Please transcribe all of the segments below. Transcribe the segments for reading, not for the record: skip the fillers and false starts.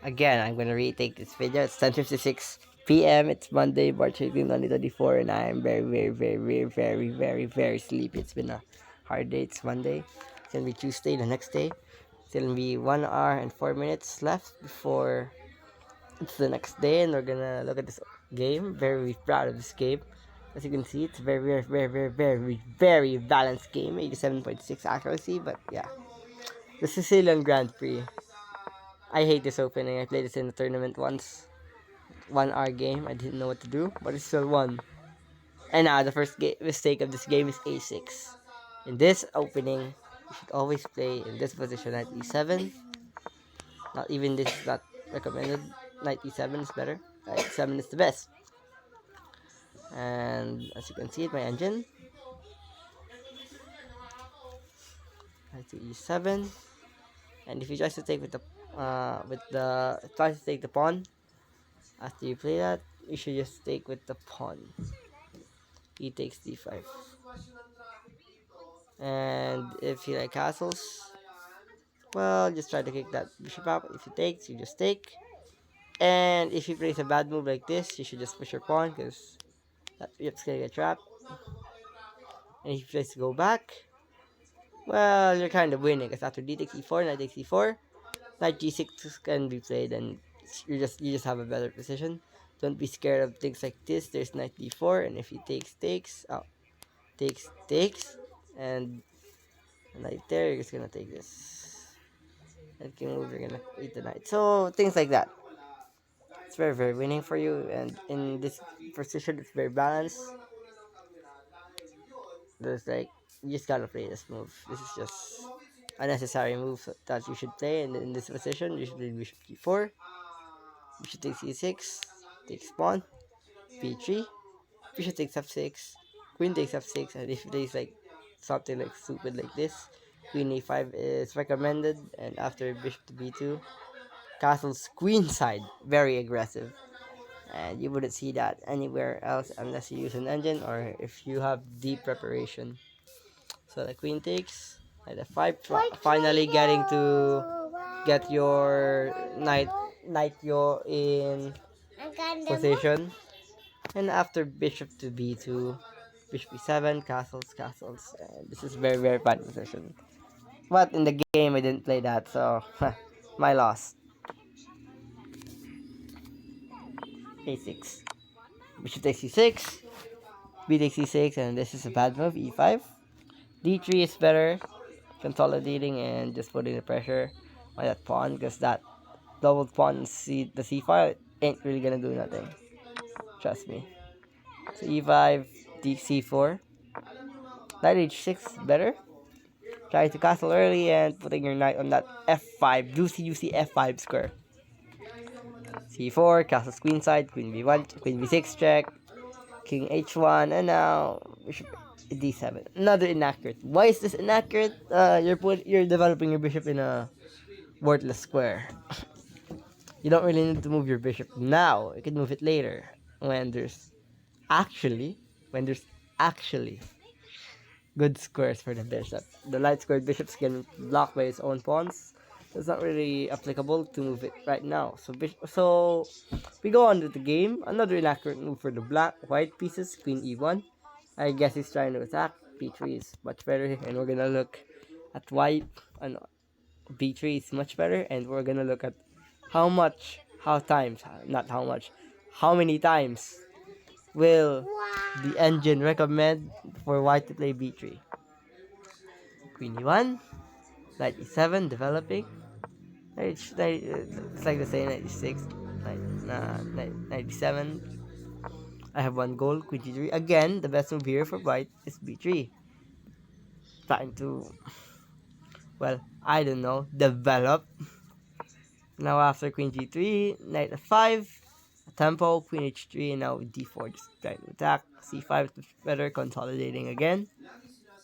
Again, I'm gonna retake this video. It's 10:56 p.m. It's Monday, March 18, 2024, and I am very, very, very, very, very, very, very sleepy. It's been a hard day. It's Monday. It's gonna be Tuesday, the next day. It's gonna be 1 hour and 4 minutes left before it's the next day, and we're gonna look at this game. Very proud of this game. As you can see, it's very, very, very, very, very, very balanced game. 87.6 accuracy, but yeah. The Sicilian Grand Prix. I hate this opening. I played this in a tournament once. 1 hour game. I didn't know what to do, but I still won. And now the first mistake of this game is a6. In this opening, you should always play in this position at e7. Not even this is not recommended. Knight e7 is better. Knight e7 is the best. And as you can see, my engine. Knight to e7. And if you try to take with the try to take the pawn, after you play that, you should just take with the pawn. He takes d5. And if he like castles, well, just try to kick that bishop out. If he takes, you just take. And if he plays a bad move like this, you should just push your pawn because that bishop's gonna get trapped. And if he tries to go back, well, you're kind of winning because after d takes e4, knight takes e4, knight g6 can be played, and you just have a better position. Don't be scared of things like this. There's knight d4, and if he takes, oh, takes, and knight there, you're just gonna take this. And king move, you're gonna eat the knight. So things like that. It's very, very winning for you, and in this position, it's very balanced. There's like you just gotta play this move. This is just a necessary move that you should play, and in this position, you should play bishop g4. Bishop takes e6, takes pawn, b3, bishop takes f6, queen takes f6, and if there's like something like stupid like this, queen a5 is recommended, and after bishop to b2, castle's queen side, very aggressive. And you wouldn't see that anywhere else unless you use an engine or if you have deep preparation. So the queen takes, knight f5, finally getting to get your knight your in position. And after bishop to b2, bishop b7, castles, and this is very, very bad position. But in the game I didn't play that, so my loss. a6, bishop takes c6, b takes c6, and this is a bad move, e5. d3 is better, consolidating and just putting the pressure on that pawn because that double pawn the c5 ain't really gonna do nothing. Trust me. So e5, c4, knight h6 better. Try to castle early and putting your knight on that f5, juicy f5 square. c4, castles queenside, queen b1, queen b6 check, king h1, and now bishop d7. Another inaccurate. Why is this inaccurate? You're developing your bishop in a worthless square. You don't really need to move your bishop now. You can move it later when actually there's actually good squares for the bishop. The light squared bishops can block by its own pawns. So it's not really applicable to move it right now. So we go on with the game. Another inaccurate move for the white pieces. Queen e1. I guess he's trying to attack. b3 is much better, and we're gonna look at white. B3 is much better, and we're gonna look at not how much, how many times will the engine recommend for white to play b3. Queen e1, knight e7, developing. It's like the same, knight e6, knight e7. I have one goal, queen g3. Again, the best move here for white is b3. Trying to, well, I don't know, develop. Now after queen g3, knight f5, tempo, queen h3, and now d4, just trying to attack. c5 is better, consolidating again.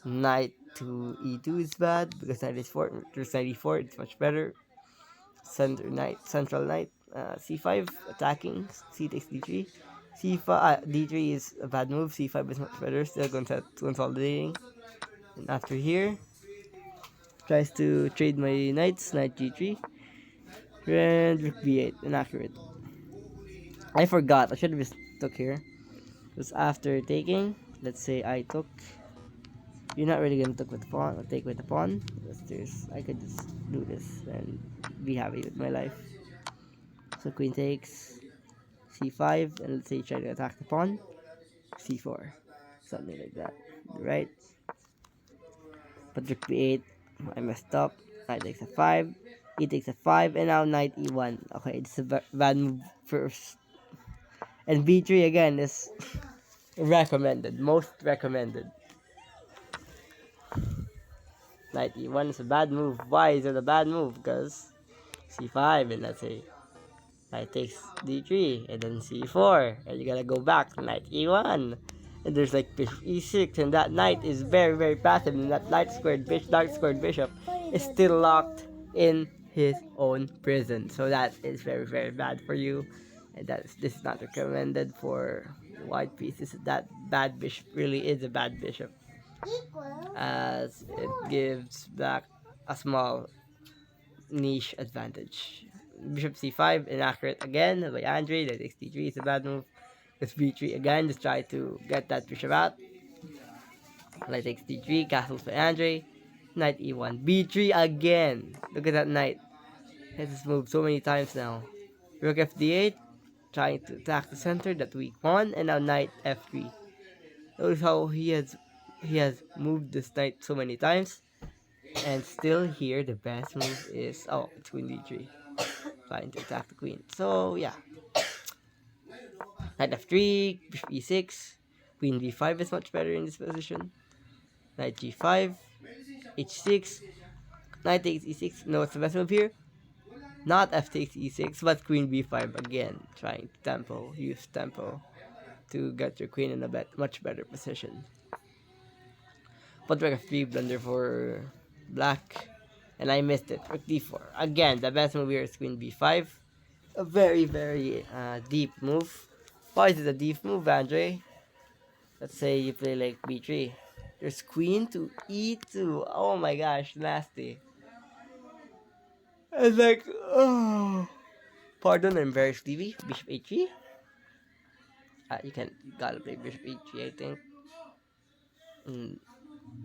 Knight to e2 is bad because knight h4, there's knight e4, it's much better. Central knight, c5 attacking, c takes d3. c5, d3 is a bad move, c5 is much better, still consolidating. And after here, tries to trade my knights, knight g3. And rook b8, inaccurate. I forgot. I should have just took here. Because after taking, let's say I took. You're not really gonna take with the pawn or take with the pawn. Because I could just do this and be happy with my life. So queen takes c5, and let's say you try to attack the pawn. c4, something like that. Right? But rook b8, I messed up. Knight takes f5, e takes f5, and now knight e1. Okay, it's a bad move first. And b3 again is recommended, most recommended. Knight e1 is a bad move. Why is it a bad move? Because c5, and let's say knight takes d3, and then c4, and you gotta go back to knight e1. And there's like bishop e6, and that knight is very, very passive, and that light squared bishop, dark squared bishop is still locked in his own prison. So that is very, very bad for you, and this is not recommended for white pieces. That bad bishop really is a bad bishop, as it gives black a small niche advantage. Bishop c5, inaccurate again by Andre. That takes d3 is a bad move. Because b3 again, just try to get that bishop out. Knight takes d3, castles by Andre. Knight e1, b3 again. Look at that knight. Has this move so many times now. Rook fd8, trying to attack the center, that weak pawn, and now knight f3. Notice how he has moved this knight so many times, and still here the best move is it's queen d3, trying to attack the queen. So yeah, knight f3, bishop e6, queen b5 is much better in this position. Knight g5, h6, knight takes e6. No, what's the best move here? Not f takes e6, but queen b5 again, trying to use tempo to get your queen in a much better position. But rook f3 blunder for black, and I missed it. Rook d4 again. The best move here is queen b5. A very, very deep move. Why is it a deep move, Andre? Let's say you play like b3. There's queen to e2. Oh my gosh, nasty. It's like, oh. Pardon, I'm very sleepy. Bishop h3. You gotta play bishop h3, I think.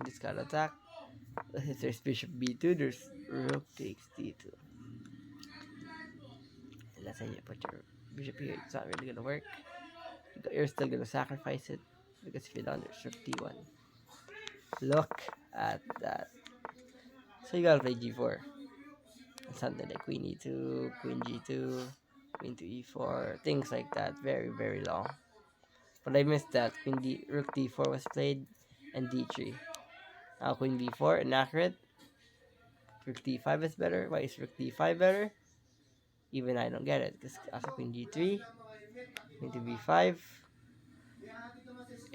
Just gotta attack. If there's bishop b2, there's rook takes d2. And let's say you put your bishop here, it's not really gonna work. You're still gonna sacrifice it, because if you don't, there's rook d1. Look at that. So you gotta play g4. Something like queen e2, queen g2, queen to e4, things like that. Very, very long. But I missed that. Rook d4 was played, and d3. Now queen b4, inaccurate. Rook d5 is better. Why is rook d5 better? Even I don't get it, because after queen g3, queen to b5,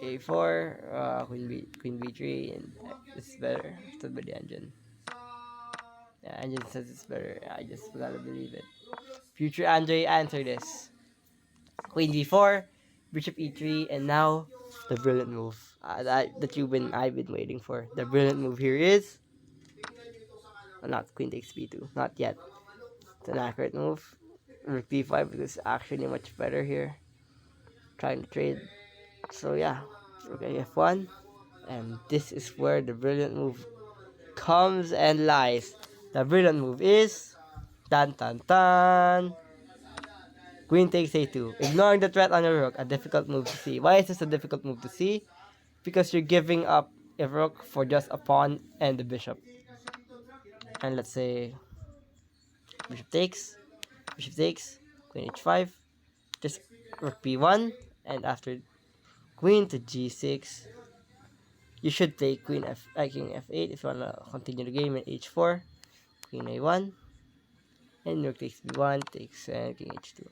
a4, queen b3, and this is better. Still by the engine. Yeah, engine says it's better. I just gotta believe it. Future Andre, answer this. Queen d4, bishop e3, and now the brilliant move that I've been waiting for. The brilliant move here is not queen takes b2, not yet. It's an accurate move. Rook d5 is actually much better here. Trying to trade. So yeah, rook f1, and this is where the brilliant move comes and lies. The brilliant move is tan tan tan. Queen takes a2. Ignoring the threat on your rook, a difficult move to see. Why is this a difficult move to see? Because you're giving up a rook for just a pawn and the bishop. And let's say bishop takes, queen h5, just rook b1, and after queen to g6, you should play king f8 if you wanna continue the game in h4, queen a1, and rook takes b1, takes king h2.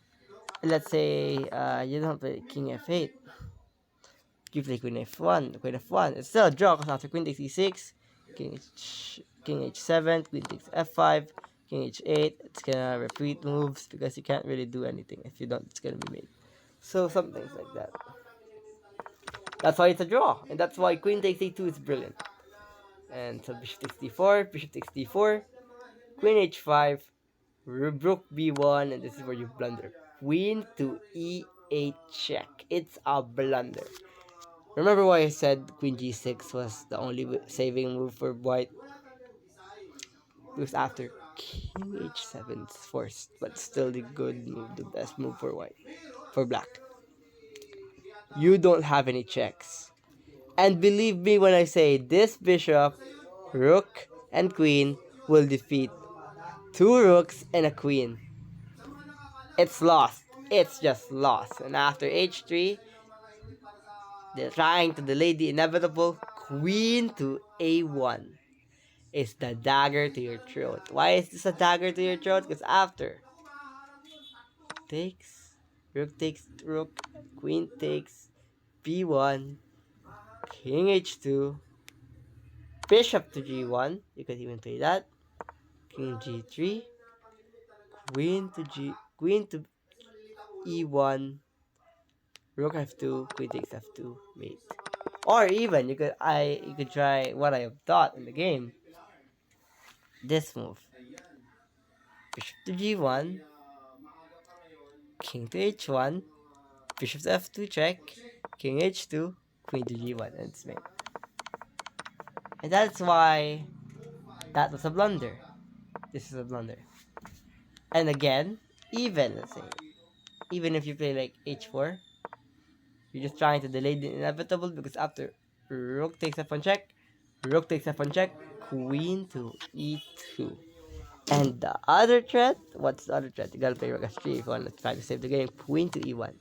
And let's say you don't play king f8, you play queen f1. It's still a draw because after queen takes e6, king h7, queen takes f5, king h8. It's gonna repeat moves because you can't really do anything. If you don't, it's gonna be made. So some things like that. That's why it's a draw, and that's why queen takes a2 is brilliant. And so bishop takes d4, queen h5, Rook b1, and this is where you blunder. Queen to e8 check. It's a blunder. Remember why I said Queen g6 was the only saving move for white? It was after King h7 forced, but still the good move, the best move for white, for black. You don't have any checks. And believe me when I say this bishop, rook, and queen will defeat two rooks and a queen. It's lost. It's just lost. And after h3, they're trying to delay the inevitable. Queen to a1 is the dagger to your throat. Why is this a dagger to your throat? Because after takes rook, queen takes b1, king h2, bishop to g1. You could even play that. King g3, queen to e1, rook f2, queen takes f2, mate. Or even you could try what I have taught in the game. This move. Bishop to g1, king to h1, bishop to f2 check, king h2, queen to g1, and it's mate. And that's why that was a blunder. This is a blunder. And again, even let's say, even if you play like h4, you're just trying to delay the inevitable because after rook takes f1 check, rook takes f1 check, queen to e2. And the other threat, what's the other threat? You gotta play rook f3 if you want to try to save the game. Queen to e1,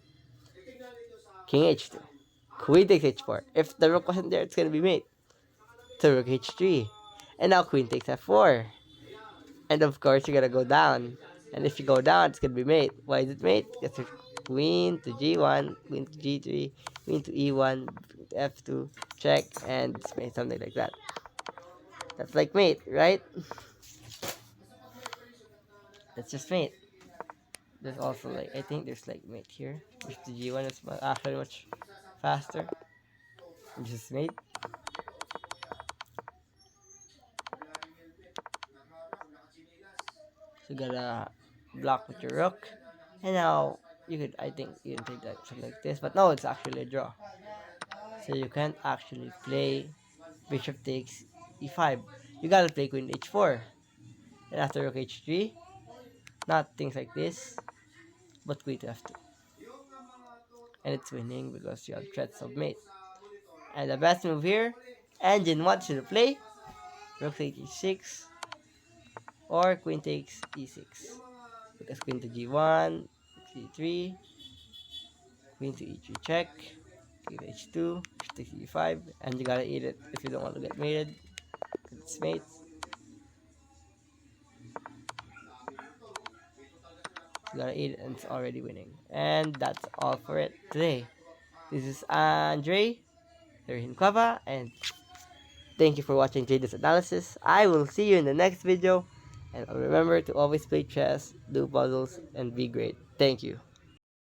king h2, queen takes h4. If the rook wasn't there, it's gonna be mate. So rook h3, and now queen takes f4. And of course, you gotta go down. And if you go down, it's gonna be mate. Why is it mate? Because queen to g1, queen to g3, queen to e1, f2, check, and it's mate, something like that. That's like mate, right? That's just mate. There's also like, I think there's like mate here, which the g1 is actually much faster. Which is mate. So you gotta block with your rook. And now, I think you can take that something like this, but no, it's actually a draw. So you can't actually play bishop takes e5. You gotta play queen h4. And after rook h3, not things like this, but queen to f2. And it's winning because you have threats of mate. And the best move here, engine wants you to play rook takes e6 or queen takes e6. Because queen to g1, c3, queen to e3 check, king to h2, bishop takes e5, and you gotta eat it if you don't want to get mated. It's mates. You gotta eat it and it's already winning. And that's all for it today. This is Andre, in Quava, and thank you for watching Jada's analysis. I will see you in the next video. And remember to always play chess, do puzzles, and be great. Thank you.